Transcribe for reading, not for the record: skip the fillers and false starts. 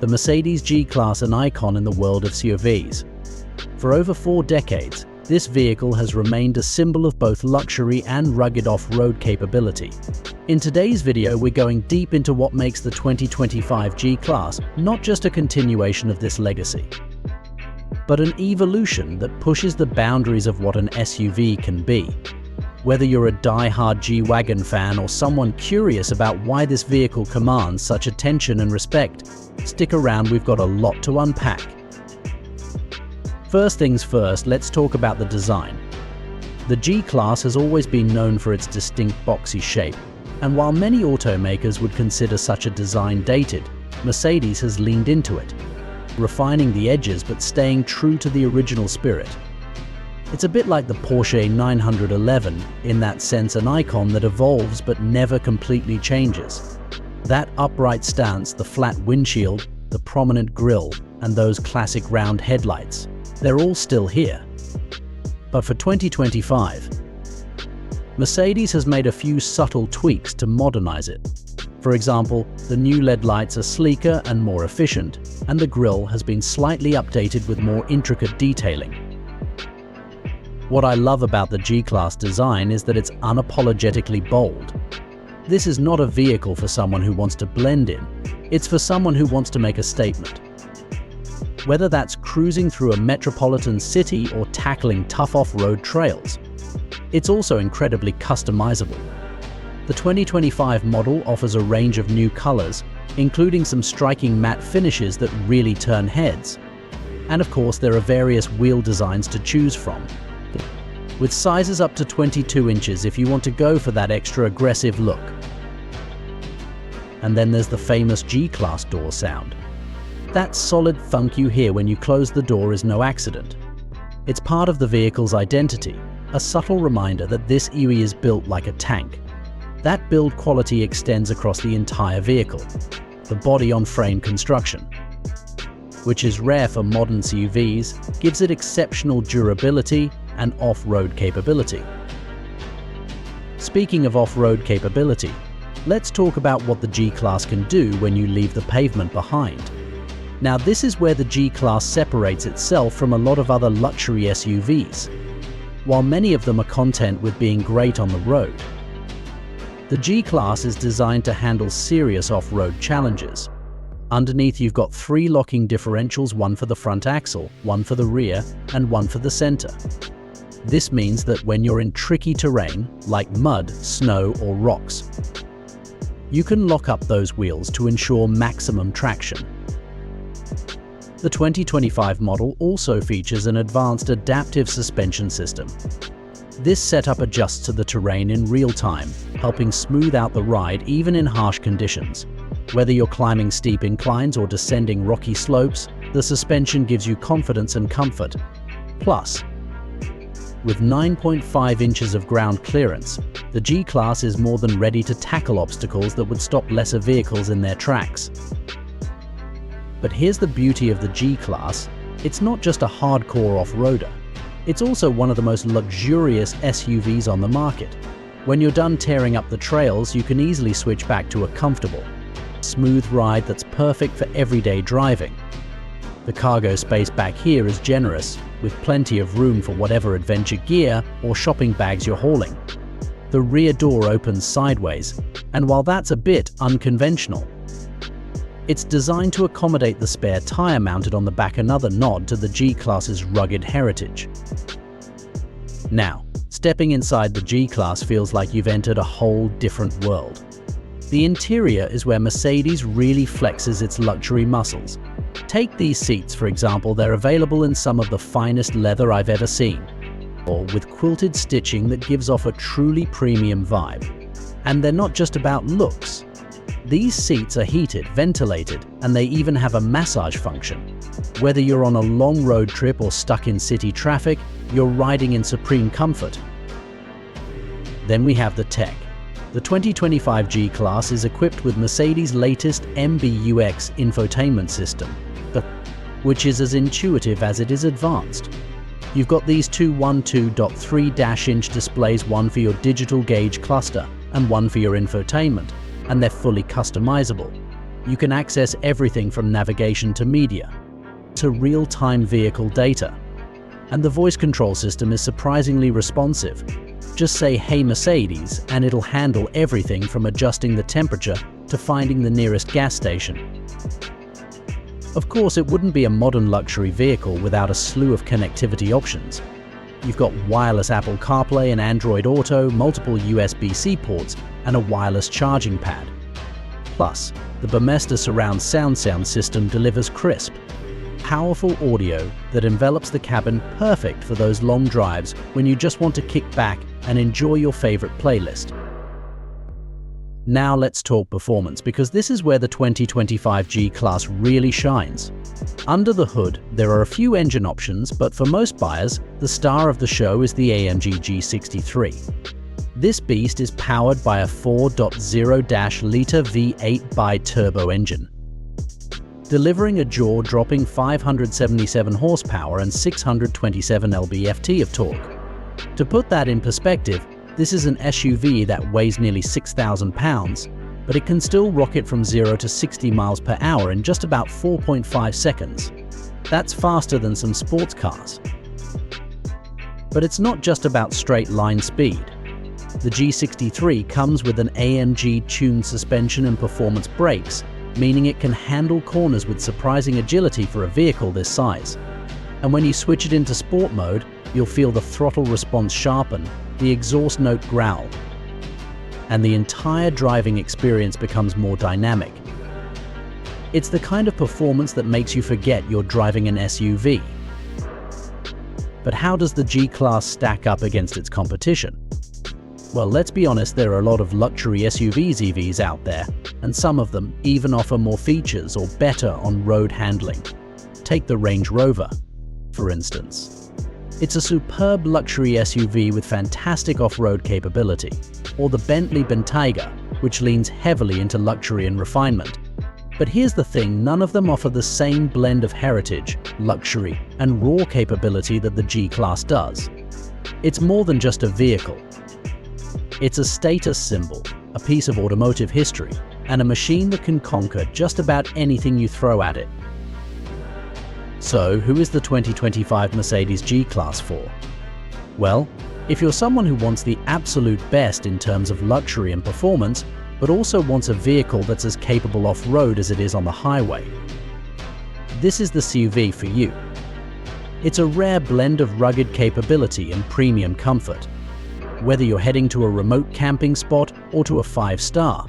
The Mercedes G-Class, an icon in the world of SUVs. For over 4 decades, this vehicle has remained a symbol of both luxury and rugged off-road capability. In today's video, we're going deep into what makes the 2025 G-Class not just a continuation of this legacy, but an evolution that pushes the boundaries of what an SUV can be. Whether you're a die-hard G-Wagon fan or someone curious about why this vehicle commands such attention and respect, stick around, we've got a lot to unpack. First things first, let's talk about the design. The G-Class has always been known for its distinct boxy shape, and while many automakers would consider such a design dated, Mercedes has leaned into it, refining the edges but staying true to the original spirit. It's a bit like the Porsche 911, in that sense an icon that evolves but never completely changes. That upright stance, the flat windshield, the prominent grille, and those classic round headlights, they're all still here. But for 2025, Mercedes has made a few subtle tweaks to modernize it. For example, the new LED lights are sleeker and more efficient, and the grille has been slightly updated with more intricate detailing. What I love about the G-Class design is that it's unapologetically bold. This is not a vehicle for someone who wants to blend in, it's for someone who wants to make a statement. Whether that's cruising through a metropolitan city or tackling tough off-road trails, it's also incredibly customizable. The 2025 model offers a range of new colors, including some striking matte finishes that really turn heads. And of course, there are various wheel designs to choose from, with sizes up to 22 inches if you want to go for that extra aggressive look. And then there's the famous G-Class door sound. That solid thunk you hear when you close the door is no accident. It's part of the vehicle's identity, a subtle reminder that this UE is built like a tank. That build quality extends across the entire vehicle, the body-on-frame construction, which is rare for modern SUVs, gives it exceptional durability and off-road capability. Speaking of off-road capability, let's talk about what the G-Class can do when you leave the pavement behind. Now, this is where the G-Class separates itself from a lot of other luxury SUVs. While many of them are content with being great on the road, the G-Class is designed to handle serious off-road challenges. Underneath, you've got 3 locking differentials, one for the front axle, one for the rear, and one for the center. This means that when you're in tricky terrain, like mud, snow, or rocks, you can lock up those wheels to ensure maximum traction. The 2025 model also features an advanced adaptive suspension system. This setup adjusts to the terrain in real time, helping smooth out the ride even in harsh conditions. Whether you're climbing steep inclines or descending rocky slopes, the suspension gives you confidence and comfort. Plus, with 9.5 inches of ground clearance, the G-Class is more than ready to tackle obstacles that would stop lesser vehicles in their tracks. But here's the beauty of the G-Class, it's not just a hardcore off-roader, it's also one of the most luxurious SUVs on the market. When you're done tearing up the trails, you can easily switch back to a comfortable, smooth ride that's perfect for everyday driving. The cargo space back here is generous, with plenty of room for whatever adventure gear or shopping bags you're hauling. The rear door opens sideways, and while that's a bit unconventional, it's designed to accommodate the spare tire mounted on the back, another nod to the G-Class's rugged heritage. Now, stepping inside the G-Class feels like you've entered a whole different world. The interior is where Mercedes really flexes its luxury muscles. Take these seats, for example, they're available in some of the finest leather I've ever seen, or with quilted stitching that gives off a truly premium vibe. And they're not just about looks. These seats are heated, ventilated, and they even have a massage function. Whether you're on a long road trip or stuck in city traffic, you're riding in supreme comfort. Then we have the tech. The 2025 G-Class is equipped with Mercedes' latest MBUX infotainment system, which is as intuitive as it is advanced. You've got these two 12.3-inch displays, one for your digital gauge cluster and one for your infotainment, and they're fully customizable. You can access everything from navigation to media, to real-time vehicle data. And the voice control system is surprisingly responsive. Just say, "Hey Mercedes," and it'll handle everything from adjusting the temperature to finding the nearest gas station. Of course, it wouldn't be a modern luxury vehicle without a slew of connectivity options. You've got wireless Apple CarPlay and Android Auto, multiple USB-C ports, and a wireless charging pad. Plus, the Bemesta surround sound system delivers crisp, powerful audio that envelops the cabin, perfect for those long drives when you just want to kick back and enjoy your favorite playlist. Now let's talk performance, because this is where the 2025 G-Class really shines. Under the hood, there are a few engine options, but for most buyers, the star of the show is the AMG G63. This beast is powered by a 4.0-liter V8 bi-turbo engine, delivering a jaw-dropping 577 horsepower and 627 lb-ft of torque. To put that in perspective, this is an SUV that weighs nearly 6,000 pounds, but it can still rocket from 0 to 60 miles per hour in just about 4.5 seconds. That's faster than some sports cars. But it's not just about straight-line speed. The G63 comes with an AMG-tuned suspension and performance brakes, meaning it can handle corners with surprising agility for a vehicle this size. And when you switch it into sport mode, you'll feel the throttle response sharpen, the exhaust note growl, and the entire driving experience becomes more dynamic. It's the kind of performance that makes you forget you're driving an SUV. But how does the G-Class stack up against its competition? Well, let's be honest, there are a lot of luxury EVs out there, and some of them even offer more features or better on-road handling. Take the Range Rover, for instance. It's a superb luxury SUV with fantastic off-road capability, or the Bentley Bentayga, which leans heavily into luxury and refinement. But here's the thing, none of them offer the same blend of heritage, luxury, and raw capability that the G-Class does. It's more than just a vehicle. It's a status symbol, a piece of automotive history, and a machine that can conquer just about anything you throw at it. So, who is the 2025 Mercedes G-Class for? Well, if you're someone who wants the absolute best in terms of luxury and performance, but also wants a vehicle that's as capable off-road as it is on the highway, this is the SUV for you. It's a rare blend of rugged capability and premium comfort. Whether you're heading to a remote camping spot or to a 5-star,